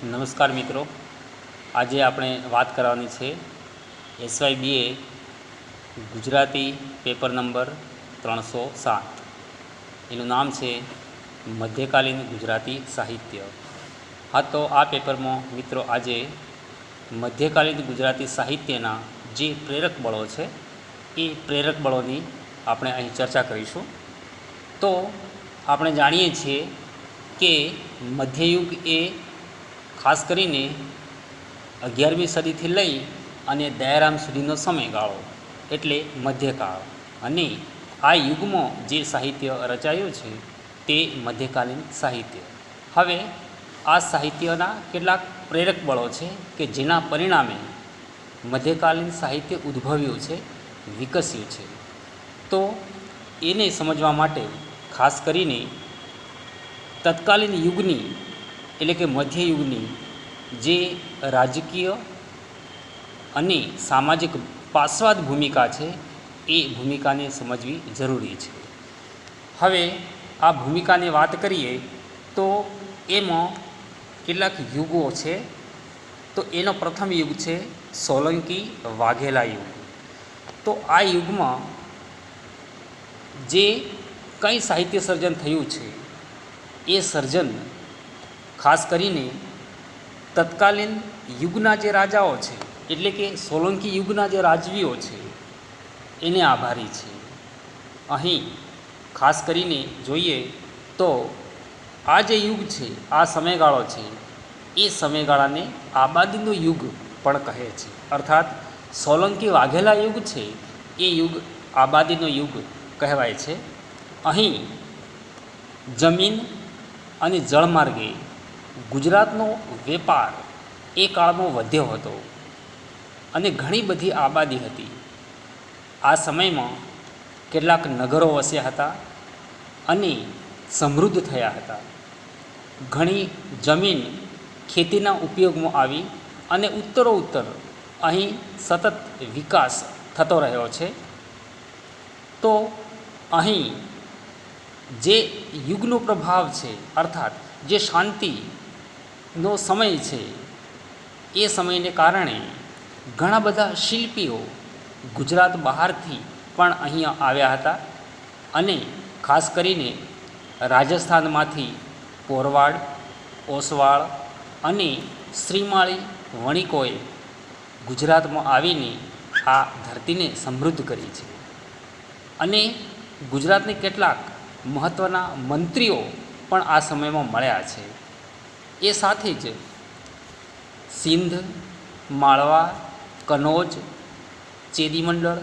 નમસ્કાર મિત્રો, આજે આપણે વાત કરવાની છે SYBA ગુજરાતી પેપર નંબર 307. એનું નામ છે મધ્યકાલીન ગુજરાતી સાહિત્ય. હા, તો આ પેપરમાં મિત્રો આજે મધ્યકાલીન ગુજરાતી સાહિત્યના જે પ્રેરક બળો છે એ પ્રેરક બળોની આપણે અહીં ચર્ચા કરીશું. તો આપણે જાણીએ છીએ કે મધ્યયુગ એ ખાસ કરીને 11મી સદીથી લઈ અને દયારામ સુધીનો સમયગાળો એટલે મધ્યકાળ, અને આ યુગમાં જે સાહિત્ય રચાયું છે તે મધ્યકાલીન સાહિત્ય. હવે આ સાહિત્યના કેટલાક પ્રેરક બળો છે કે જેના પરિણામે મધ્યકાલીન સાહિત્ય ઉદ્ભવ્યું છે, વિકસ્યું છે. તો એને સમજવા માટે ખાસ કરીને તત્કાલીન યુગની એટલે કે મધ્યયુગની જે રાજકીય અને સામાજિક પાશ્વાદ ભૂમિકા છે એ ભૂમિકાને સમજવી જરૂરી છે. હવે આ ભૂમિકાની વાત કરીએ તો એમાં કેટલાક યુગો છે. તો એનો પ્રથમ યુગ છે સોલંકી વાઘેલા યુગ. તો આ યુગમાં જે કંઈ સાહિત્ય સર્જન થયું છે એ સર્જન ખાસ કરીને તત્કાલીન યુગના જે રાજાઓ છે એટલે કે સોલંકી યુગના જે રાજવીઓ છે એને આભારી છે. અહીં ખાસ કરીને જોઈએ તો આ જે યુગ છે, આ સમયગાળો છે, એ સમયગાળાને આબાદીનો યુગ પણ કહે છે. અર્થાત સોલંકી વાઘેલા યુગ છે એ યુગ આબાદીનો યુગ કહેવાય છે. અહીં જમીન અને જળમાર્ગે ગુજરાતનો વેપાર એ કાળમાં વધ્યો હતો અને ઘણી બધી આબાદી હતી. આ સમયમાં કેટલાક નગરો વસ્યા હતા અને સમૃદ્ધ થયા હતા. ઘણી જમીન ખેતીના ઉપયોગમાં આવી અને ઉત્તરોત્તર અહીં સતત વિકાસ થતો રહ્યો છે. તો અહીં જે યુગનો પ્રભાવ છે, અર્થાત જે શાંતિનો સમય છે, એ સમયને કારણે ઘણા બધા શિલ્પીઓ ગુજરાત બહારથી પણ અહીંયા આવ્યા હતા. અને ખાસ કરીને રાજસ્થાનમાંથી પોરવાડ, ઓસવાળ અને શ્રીમાળી વણિકોએ ગુજરાતમાં આવીને આ ધરતીને સમૃદ્ધ કરી છે. અને ગુજરાતને કેટલાક મહત્ત્વના મંત્રીઓ પણ આ સમયમાં મળ્યા છે. એ સાથે જ સિંધ, માળવા, કનોજ, ચેદીમંડળ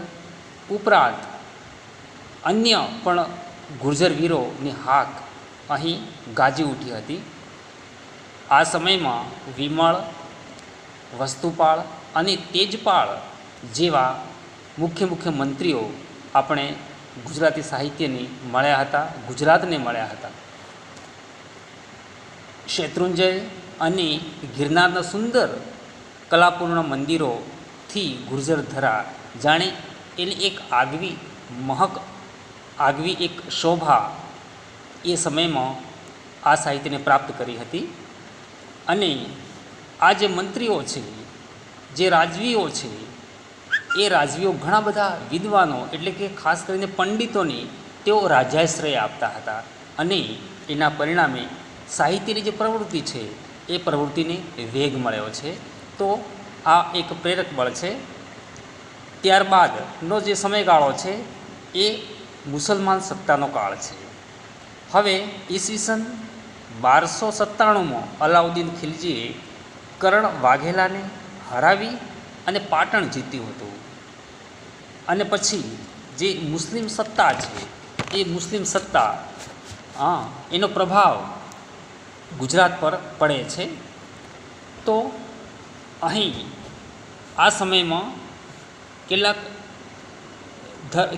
ઉપરાંત અન્ય પણ ગુર્જર વીરોની હાક અહીં ગાજી ઉઠી હતી. આ સમયમાં વિમળ, વસ્તુપાળ અને તેજપાળ જેવા મુખ્ય મંત્રીઓ આપણે ગુજરાતી સાહિત્યને મળ્યા હતા, ગુજરાતને મળ્યા હતા. શેત્રુંજય અને ગિરનારના સુંદર કલાપૂર્ણ મંદિરોથી ગુર્જર ધરા જાણે એની એક આગવી એક શોભા એ સમયમાં આ સાહિત્યને પ્રાપ્ત કરી હતી. અને આ જે મંત્રીઓ છે, જે રાજવીઓ છે, એ રાજવીઓ ઘણા બધા વિદ્વાનો એટલે કે ખાસ કરીને પંડિતોને તેઓ રાજ્યાશ્રય આપતા હતા. અને એના પરિણામે સાહિત્યની જે પ્રવૃત્તિ છે એ પ્રવૃત્તિને વેગ મળ્યો છે. તો આ એક પ્રેરક બળ છે. ત્યારબાદનો જે સમયગાળો છે એ મુસલમાન સત્તાનો કાળ છે. હવે ઈસવીસન 1297માં અલાઉદ્દીન ખિલજીએ કરણ વાઘેલાને હરાવી અને પાટણ જીત્યું હતું. અને પછી જે મુસ્લિમ સત્તા છે એ મુસ્લિમ સત્તા એનો પ્રભાવ ગુજરાત પર પડે છે. તો અહીં આ સમયમાં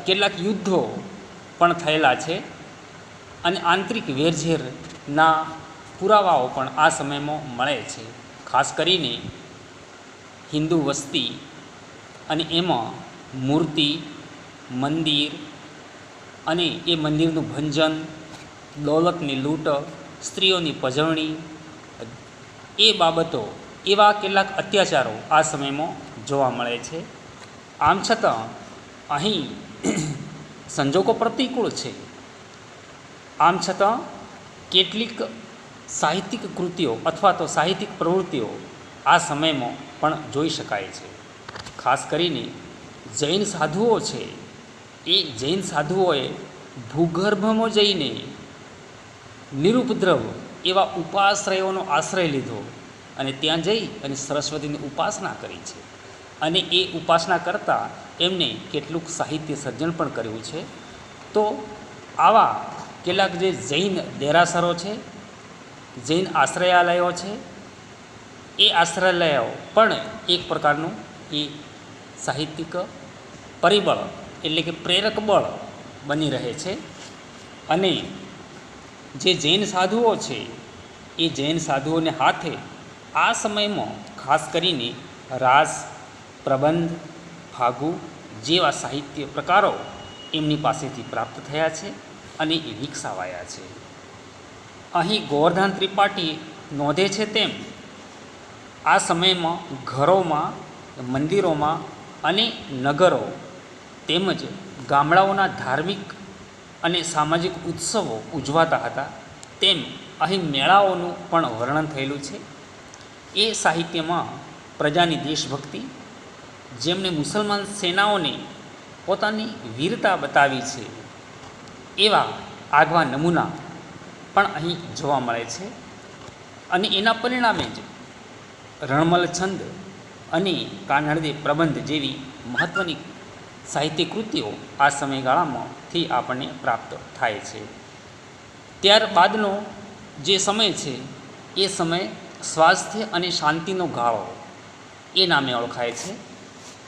કેટલાક યુદ્ધો પણ થયેલા છે અને આંતરિક વેરઝેરના પુરાવાઓ પણ આ સમયમાં મળે છે. ખાસ કરીને હિન્દુ વસ્તી અને એમાં મૂર્તિ, મંદિર અને એ મંદિરનું ભંજન, દૌલતની લૂંટ, સ્ત્રીઓની પજવણી, એ બાબતો, એવા કેટલાક અત્યાચારો આ સમયમાં જોવા મળે છે. આમ છતાં અહીં સંજોગો પ્રતિકૂળ છે. આમ છતાં કેટલીક સાહિત્યિક કૃતિઓ અથવા તો સાહિત્યિક પ્રવૃત્તિઓ આ સમયમાં પણ જોઈ શકાય છે. ખાસ કરીને જૈન સાધુઓ છે, એ જૈન સાધુઓએ ભૂગર્ભમાં જઈને નિરુપદ્રવ એવા ઉપાશ્રયોનો આશ્રય લીધો અને ત્યાં જઈ અને સરસ્વતીની ઉપાસના કરી છે. અને એ ઉપાસના કરતાં એમને કેટલુંક સાહિત્ય સર્જન પણ કર્યું છે. તો આવા કેટલાક જે જૈન દેરાસરો છે, જૈન આશ્રયાલયો છે, એ આશ્રયાલયો પણ એક પ્રકારનું એ સાહિત્યિક પરિબળ એટલે કે પ્રેરક બળ બની રહે છે. અને જે જૈન સાધુઓ છે, એ જૈન સાધુઓને હાથે આ સમયમાં ખાસ કરીને રાસ, પ્રબંધ, ફાગુ જેવા સાહિત્ય પ્રકારો એમની પાસેથી પ્રાપ્ત થયા છે અને એ વિકસાવાયા છે. અહીં ગોવર્ધન ત્રિપાઠી નોંધે છે તેમ આ સમયમાં ઘરોમાં, મંદિરોમાં અને નગરો તેમજ ગામડાઓના ધાર્મિક અને સામાજિક ઉત્સવો ઉજવાતા હતા. તેમ અહીં મેળાઓનું પણ વર્ણન થયેલું છે. એ સાહિત્યમાં પ્રજાની દેશભક્તિ, જેમણે મુસલમાન સેનાઓને પોતાની વીરતા બતાવી છે, એવા આગવા નમૂના પણ અહીં જોવા મળે છે. અને એના પરિણામે જ રણમલ છંદ અને કાનહળદે પ્રબંધ જેવી મહત્ત્વની સાહિત્ય કૃતિઓ આ સમયગાળામાંથી આપણને પ્રાપ્ત થાય છે. ત્યારબાદનો જે સમય છે, એ સમય સ્વાસ્થ્ય અને શાંતિનો ગાળો એ નામે ઓળખાય છે.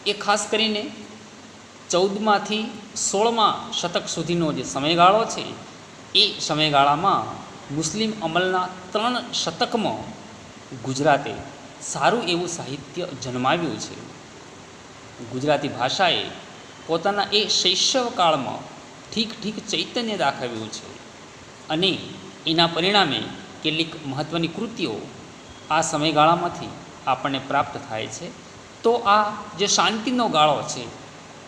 એ ખાસ કરીને 14માંથી 16મા શતક સુધીનો જે સમયગાળો છે, એ સમયગાળામાં મુસ્લિમ અમલના 3 શતકમાં ગુજરાતે સારું એવું સાહિત્ય જન્માવ્યું છે. ગુજરાતી ભાષાએ પોતાના એ શૈશવકાળમાં ઠીક ચૈતન્ય દાખવ્યું છે અને એના પરિણામે કેટલીક મહત્ત્વની કૃતિઓ આ સમયગાળામાંથી આપણને પ્રાપ્ત થાય છે. તો આ જે શાંતિનો ગાળો છે,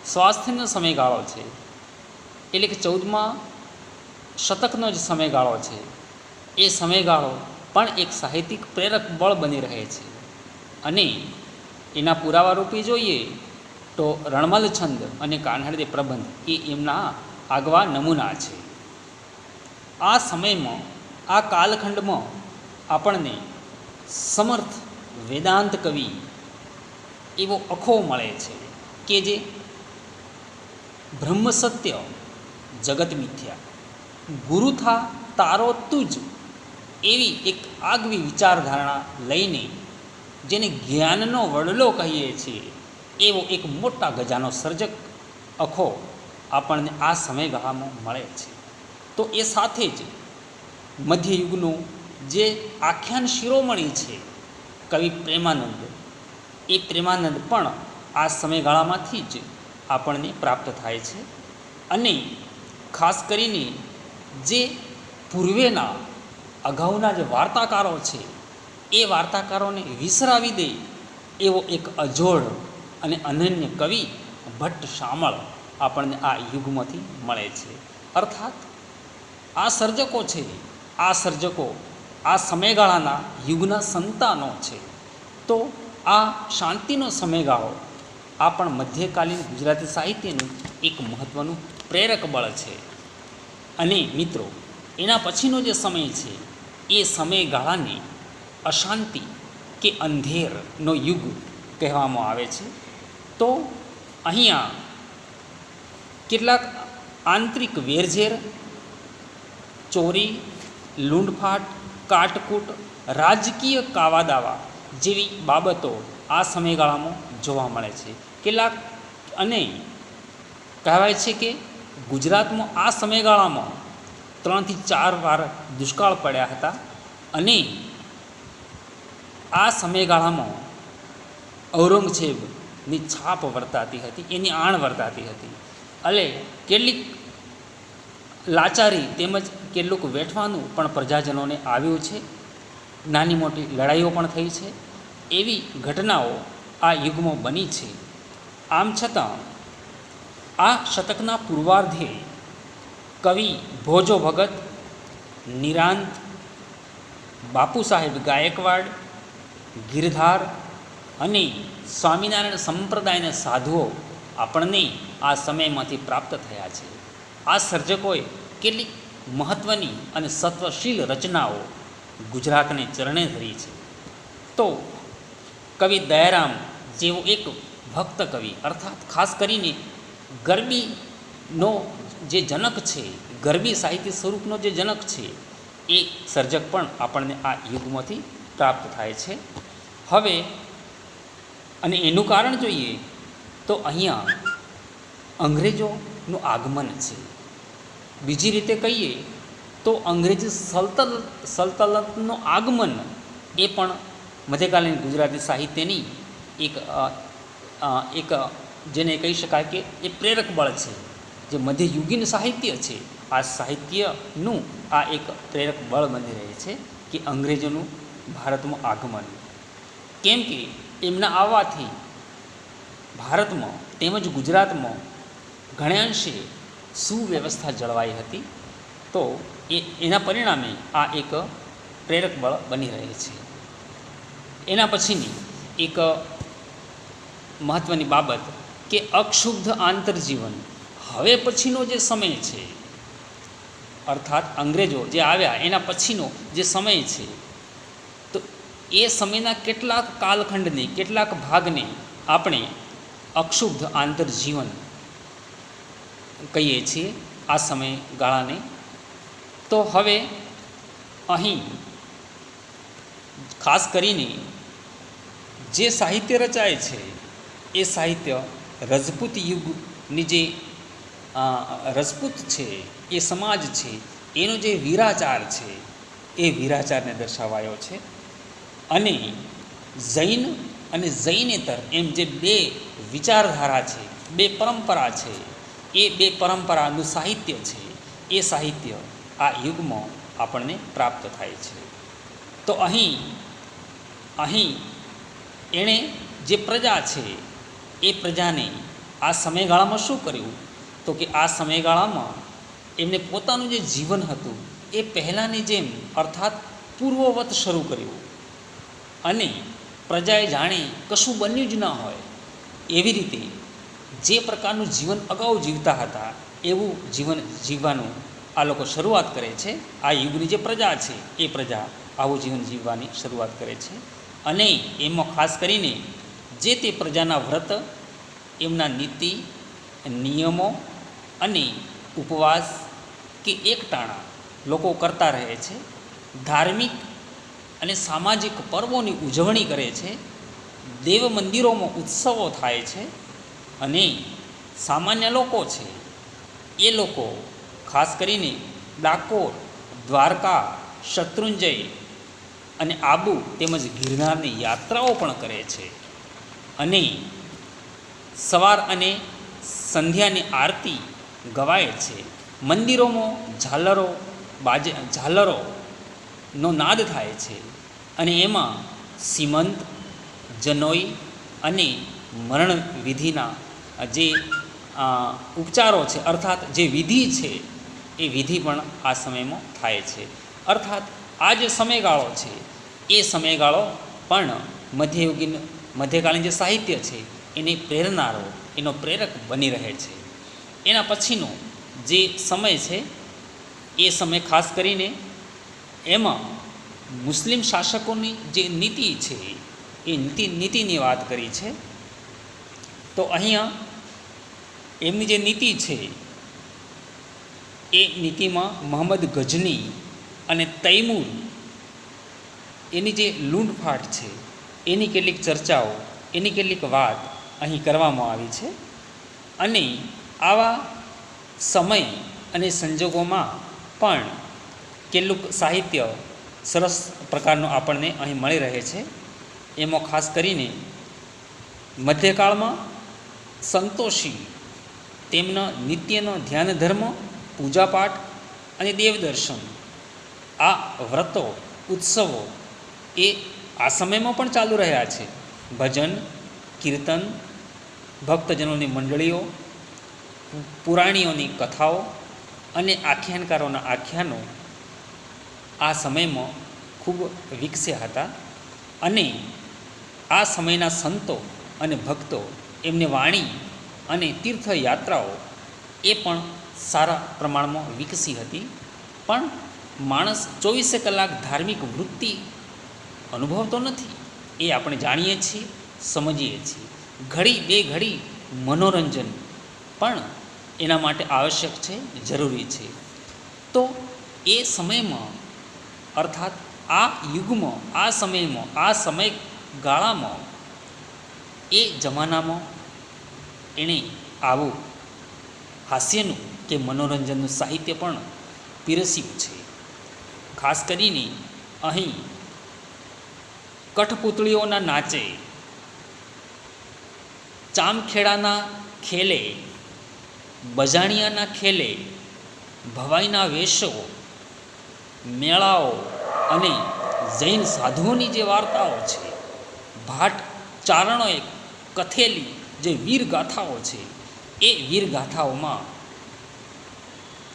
સ્વાસ્થ્યનો સમયગાળો છે, એટલે કે 14મા શતકનો જે સમયગાળો છે, એ સમયગાળો પણ એક સાહિત્યિક પ્રેરક બળ બની રહે છે. અને એના પુરાવારૂપે જોઈએ તો રણમલ છંદ અને કાનહળદે પ્રબંધ એ એમના આગવા નમૂના છે. આ સમયમાં, આ કાલખંડમાં આપણને સમર્થ વેદાંત કવિ એવો અખો મળે છે કે જે બ્રહ્મ સત્ય જગત મિથ્યા, ગુરુ થા તારો તુજ એવી એક આગવી વિચારધારણા લઈને, જેને જ્ઞાનનો વડલો કહીએ છીએ, એવો એક મોટા ગજાનો સર્જક અખો આપણને આ સમયગાળામાં મળે છે. તો એ સાથે જ મધ્યયુગનું જે આખ્યાન શિરોમણી છે કવિ પ્રેમાનંદ, એ પ્રેમાનંદ પણ આ સમયગાળામાંથી જ આપણને પ્રાપ્ત થાય છે. અને ખાસ કરીને જે પૂર્વેના અગાઉના જે વાર્તાકારો છે, એ વાર્તાકારોને વિસરાવી દે એવો એક અજોડ અને અનન્ય કવિ ભટ્ટ શામળ આપણને આ યુગમાંથી મળે છે. અર્થાત આ સર્જકો છે, આ સર્જકો આ સમયગાળાના યુગના સંતાનો છે. તો આ શાંતિનો સમયગાળો આ પણ મધ્યકાલીન ગુજરાતી સાહિત્યનું એક મહત્ત્વનું પ્રેરક બળ છે. અને મિત્રો, એના પછીનો જે સમય છે, એ સમયગાળાને અશાંતિ કે અંધેરનો યુગ કહેવામાં આવે છે. તો અહીંયા કેટલાક આંતરિક વેરઝેર, ચોરી, લૂંટફાટ, કાટકૂટ, રાજકીય કાવાદાવા જેવી બાબતો આ સમયગાળામાં જોવા મળે છે. કેટલાક અને કહેવાય છે કે ગુજરાતમાં આ સમયગાળામાં 3 થી 4 વાર દુષ્કાળ પડ્યા હતા. અને આ સમયગાળામાં ઔરંગઝેબની છાપ વર્તાતી હતી, એની આણ વર્તાતી હતી. એટલે કેટલીક લાચારી તેમજ કેટલુંક વેઠવાનું પણ પ્રજાજનોને આવ્યું છે. નાની મોટી લડાઈઓ પણ થઈ છે. એવી ઘટનાઓ આ યુગમાં બની છે. આમ છતાં આ શતકના પૂર્વાર્ધે કવિ ભોજો ભગત, નિરાંત, બાપુ સાહેબ ગાયકવાડ, ગિરધાર અને સ્વામિનારાયણ સંપ્રદાયના સાધુઓ આપણને આ સમયમાંથી પ્રાપ્ત થયા છે. આ સર્જકોએ કેટલીક મહત્ત્વની અને સત્વશીલ રચનાઓ ગુજરાતને ચરણે ધરી છે. તો કવિ દયારામ જેવો એક ભક્ત કવિ, અર્થાત ખાસ કરીને ગરબીનો જે જનક છે, ગરબી સાહિત્ય સ્વરૂપનો જે જનક છે, એ સર્જક પણ આપણને આ યુગમાંથી પ્રાપ્ત થાય છે. હવે અને એનું કારણ જોઈએ તો અહીંયા અંગ્રેજોનું આગમન છે. બીજી રીતે કહીએ તો અંગ્રેજી સલ્તનતનું આગમન એ પણ મધ્યકાલીન ગુજરાતી સાહિત્યની એક જેને કહી શકાય કે એ પ્રેરક બળ છે. જે મધ્યયુગીન સાહિત્ય છે, આ સાહિત્યનું આ એક પ્રેરક બળ બની રહે છે કે અંગ્રેજોનું ભારતમાં આગમન. કેમ કે એમના આવવાથી ભારતમાં તેમજ ગુજરાતમાં ઘણાંશે સુવ્યવસ્થા જળવાઈ હતી. તો એના પરિણામે આ એક પ્રેરક બળ બની રહે છે. એના પછીની એક મહત્ત્વની બાબત કે અક્ષુબ્ધ આંતરજીવન. હવે પછીનો જે સમય છે, અર્થાત અંગ્રેજો જે આવ્યા એના પછીનો જે સમય છે, તો એ સમયના કેટલાક કાલખંડને, કેટલાક ભાગને આપણે અક્ષુબ્ધ આંતરજીવન કહીએ છીએ, આ સમયગાળાને. તો હવે અહીં ખાસ કરીને જે સાહિત્ય રચાય છે એ સાહિત્ય રજપૂત યુગની જે રજપૂત છે, એ સમાજ છે, એનો જે વીરાચાર છે એ વીરાચારને દર્શાવાયો છે. અને જૈન અને જૈનેતર એમ જે બે વિચારધારા છે, બે પરંપરા છે, એ બે પરંપરાનું સાહિત્ય છે, એ સાહિત્ય આ યુગમાં આપણને પ્રાપ્ત થાય છે. તો અહીં એણે જે પ્રજા છે એ પ્રજાને આ સમયગાળામાં શું કર્યું, તો કે આ સમયગાળામાં એમને પોતાનું જે જીવન હતું એ પહેલાંની જેમ, અર્થાત પૂર્વવત શરૂ કર્યું. અને પ્રજાએ જાણે કશું બન્યું જ ન હોય એવી રીતે જે પ્રકારનું જીવન અગાઉ જીવતા હતા એવું જીવન જીવવાનું આ લોકો શરૂઆત કરે છે. આ યુગની જે પ્રજા છે એ પ્રજા આવું જીવન જીવવાની શરૂઆત કરે છે. અને એમાં ખાસ કરીને જે તે પ્રજાના વ્રત, એમના નીતિ નિયમો અને ઉપવાસ કે એકટાણા લોકો કરતા રહે છે. ધાર્મિક અને સામાજિક પર્વોની ઉજવણી કરે છે. દેવ મંદિરોમાં ઉત્સવો થાય છે. અને સામાન્ય લોકો છે એ લોકો ખાસ કરીને ડાકોર, દ્વારકા, શત્રુંજય અને આબુ તેમજ ગિરનારની યાત્રાઓ પણ કરે છે. અને સવાર અને સંધ્યાની આરતી ગવાય છે. મંદિરોમાં ઝાલરોનો નાદ થાય છે. અને એમાં સીમંત, જનોઈ અને મરણ વિધિના જે ઉપચારો છે, અર્થાત જે વિધિ છે એ વિધિ પણ આ સમયમાં થાય છે. અર્થાત આ જે સમયગાળો છે એ સમયગાળો પણ મધ્યકાલીન જે સાહિત્ય છે એને પ્રેરનારો, એનો પ્રેરક બની રહે છે. એના પછીનો જે સમય છે એ સમય ખાસ કરીને એમાં મુસ્લિમ શાસકોની જે નીતિ છે એ નીતિની વાત કરી છે. તો અહીંયા એમની જે નીતિ છે એ નીતિમાં મોહમ્મદ ગઝની અને તૈમૂર એની જે લૂંટફાટ છે એની કેટલીક ચર્ચાઓ, એની કેટલીક વાત અહીં કરવામાં આવી છે. અને આવા સમય અને સંજોગોમાં પણ કેટલુંક સાહિત્ય સરસ પ્રકારનું આપણને અહીં મળી રહે છે. એમાં ખાસ કરીને મધ્યકાળમાં સંતોષી તેમના નિત્યનો ધ્યાન ધર્મ, પૂજાપાઠ અને દેવદર્શન, આ વ્રતો, ઉત્સવો એ આ સમયમાં પણ ચાલુ રહ્યા છે. ભજન, કીર્તન, ભક્તજનોની મંડળીઓ, પુરાણીઓની કથાઓ અને આખ્યાનકારોના આખ્યાનો આ સમયમાં ખૂબ વિકસ્યા હતા. અને આ સમયના સંતો અને ભક્તો એમની વાણી અને તીર્થયાત્રાઓ એ પણ સારા પ્રમાણમાં વિકસી હતી. પણ માણસ 24 કલાક ધાર્મિક વૃત્તિ અનુભવતો નથી, એ આપણે જાણીએ છીએ, સમજીએ છીએ. ઘડી બે ઘડી મનોરંજન પણ એના માટે આવશ્યક છે, જરૂરી છે. તો એ સમયમાં અર્થાત આ યુગમાં, આ સમયમાં, આ સમયગાળામાં, એ જમાનામાં એણે આવું હાસ્યનું કે મનોરંજનનું સાહિત્ય પણ પીરસ્યું છે. ખાસ કરીને અહીં કઠપૂતળીઓના નાચે, ચામખેડાના ખેલે, બજાણિયાના ખેલે, ભવાઈના વેશો, મેળાઓ અને જૈન સાધુઓની જે વાર્તાઓ છે, ભાટ ચારણોએ કથેલી જે વીરગાથાઓ છે, એ વીરગાથાઓમાં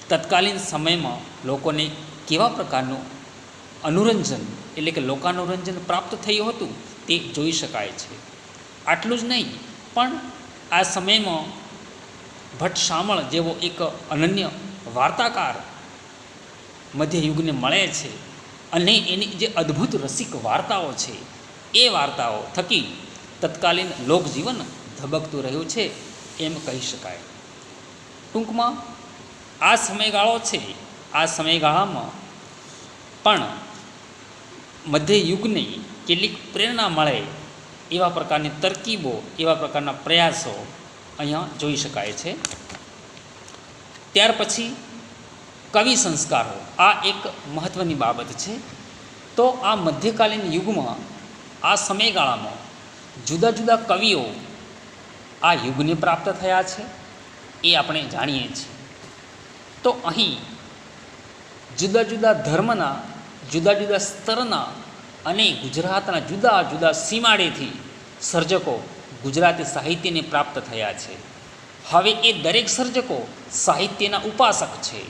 તત્કાલીન સમયમાં લોકોને કેવા પ્રકારનું અનુરંજન એટલે કે લોકાનુરંજન પ્રાપ્ત થયું હતું તે જોઈ શકાય છે. આટલું જ નહીં, પણ આ સમયમાં ભટ્ટ શામળ જેવો એક અનન્ય વાર્તાકાર મધ્યયુગને મળે છે અને એની જે અદ્ભુત રસિક વાર્તાઓ છે એ વાર્તાઓ થકી તત્કાલીન લોકજીવન ધબકતું રહ્યું છે એમ કહી શકાય. ટૂંકમાં આ સમયગાળો છે, આ સમયગાળામાં પણ મધ્યયુગની કેટલીક પ્રેરણા મળે એવા પ્રકારની તરકીબો, એવા પ્રકારના પ્રયાસો અહીંયા જોઈ શકાય છે. ત્યાર પછી કવિ સંસ્કારો, આ એક મહત્ત્વની બાબત છે. તો આ મધ્યકાલીન યુગમાં, આ સમયગાળામાં જુદા જુદા કવિઓ આ યુગને પ્રાપ્ત થયા છે એ આપણે જાણીએ છીએ. તો અહીં જુદા જુદા ધર્મના, જુદા જુદા સ્તરના અને ગુજરાતના જુદા જુદા સીમાડેથી સર્જકો ગુજરાતી સાહિત્યને પ્રાપ્ત થયા છે. હવે એ દરેક સર્જકો સાહિત્યના ઉપાસક છે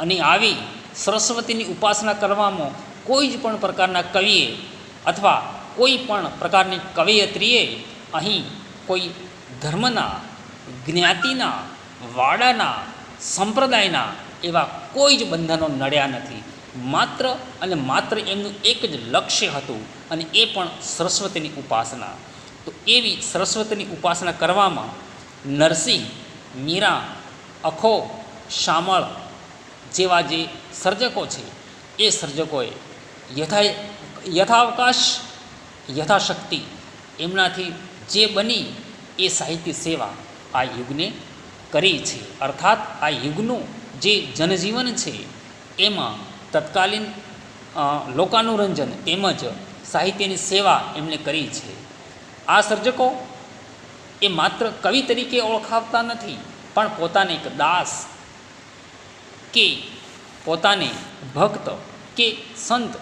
અને આવી સરસ્વતીની ઉપાસના કરવામાં કોઈ જ પણ પ્રકારના કવિએ અથવા કોઈ પણ પ્રકારની કવયત્રીએ અહીં કોઈ ધર્મના, જ્ઞાતિના, વાડાના, સંપ્રદાયના એવા કોઈ જ બંધનો નડ્યા નથી. માત્ર અને માત્ર એમનું એક જ લક્ષ્ય હતું અને એ પણ સરસ્વતીની ઉપાસના. તો એવી સરસ્વતીની ઉપાસના કરવામાં નરસિંહ, મીરા, અખો, શામળ જેવા જે સર્જકો છે એ સર્જકોએ યથાવકાશ, યથાશક્તિ એમનાથી જે બની એ સાહિત્ય સેવા આ યુગને કરી છે. અર્થાત આ યુગનું જે જનજીવન છે એમાં તત્કાલીન લોકાનુરંજન તેમજ સાહિત્યની સેવા એમણે કરી છે. આ સર્જકો એ માત્ર કવિ તરીકે ઓળખાવતા નથી, પણ પોતાને એક દાસ કે પોતાને ભક્ત કે સંત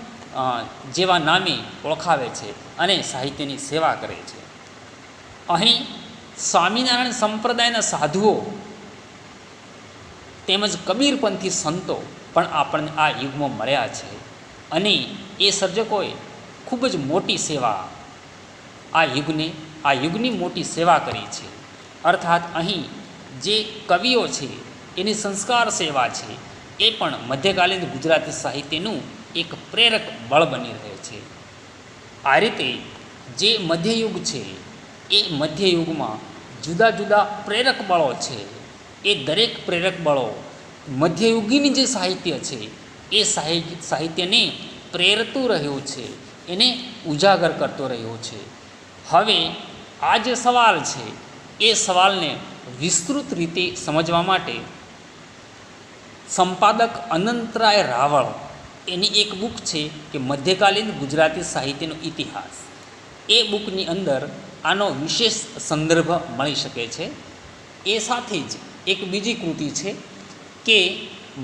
જેવા નામે ઓળખાવે છે અને સાહિત્યની સેવા કરે છે. અહીં સ્વામિનારાયણ સંપ્રદાયના સાધુઓ તેમજ કબીરપંથી સંતો પણ આપણને આ યુગમાં મળ્યા છે અને એ સર્જકોએ ખૂબ જ મોટી સેવા આ યુગની મોટી સેવા કરી છે. અર્થાત અહીં જે કવિઓ છે એની સંસ્કાર સેવા છે એ પણ મધ્યકાલીન ગુજરાતી સાહિત્યનું એક પ્રેરક બળ બની રહે છે. આ રીતે જે મધ્યયુગ છે એ મધ્યયુગમાં જુદા જુદા પ્રેરક બળો છે. એ દરેક પ્રેરક બળો મધ્યયુગીની જે સાહિત્ય છે એ સાહિત્યને પ્રેરતું રહ્યું છે, એને ઉજાગર કરતો રહ્યો છે. હવે આ જે સવાલ છે એ સવાલને વિસ્તૃત રીતે સમજવા માટે સંપાદક અનંતરાય રાવળ એની એક બુક છે કે મધ્યકાલીન ગુજરાતી સાહિત્યનો ઇતિહાસ. એ બુકની અંદર આનો વિશેષ સંદર્ભ મળી શકે છે. એ સાથે જ એક બીજી કૃતિ છે કે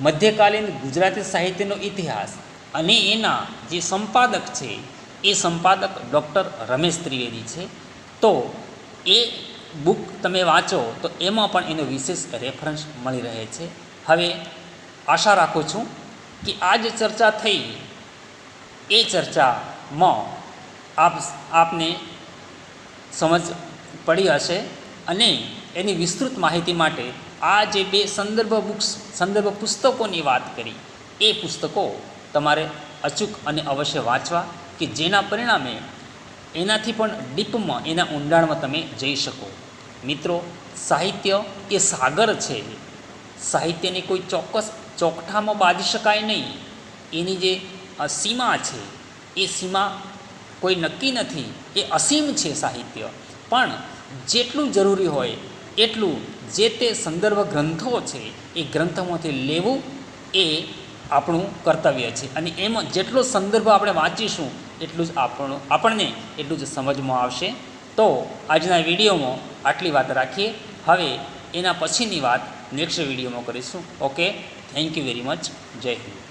મધ્યકાલીન ગુજરાતી સાહિત્યનો ઇતિહાસ અને એના જે સંપાદક છે એ સંપાદક ડૉક્ટર રમેશ ત્રિવેદી છે. તો એ બુક તમે વાંચો તો એમાં પણ એનો વિશેષ રેફરન્સ મળી રહે છે. હવે આશા રાખું છું કે આ જે ચર્ચા થઈ એ ચર્ચામાં આપને સમજ પડી હશે અને એની વિસ્તૃત માહિતી માટે આ જે બે સંદર્ભ પુસ્તકોની વાત કરી એ પુસ્તકો તમારે અચૂક અને અવશ્ય વાંચવા કે જેના પરિણામે એનાથી પણ ડીપમાં એના ઊંડાણમાં તમે જઈ શકો. મિત્રો, સાહિત્ય એ સાગર છે. સાહિત્યને કોઈ ચોક્કસ ચોકઠામાં બાંધી શકાય નહીં. એની જે સીમા છે એ સીમા કોઈ નક્કી નથી, એ અસીમ છે સાહિત્ય. પણ જેટલું જરૂરી હોય એટલું જે તે સંદર્ભ ગ્રંથો છે એ ગ્રંથોમાંથી લેવું એ આપણું કર્તવ્ય છે. અને એમાં જેટલો સંદર્ભ આપણે વાંચીશું એટલું જ આપણને એટલું જ સમજમાં આવશે. તો આજના વિડીયોમાં આટલી વાત રાખીએ. હવે એના પછીની વાત નેક્સ્ટ વિડીયોમાં કરીશું. Okay, thank you very much. જય હિન્દ.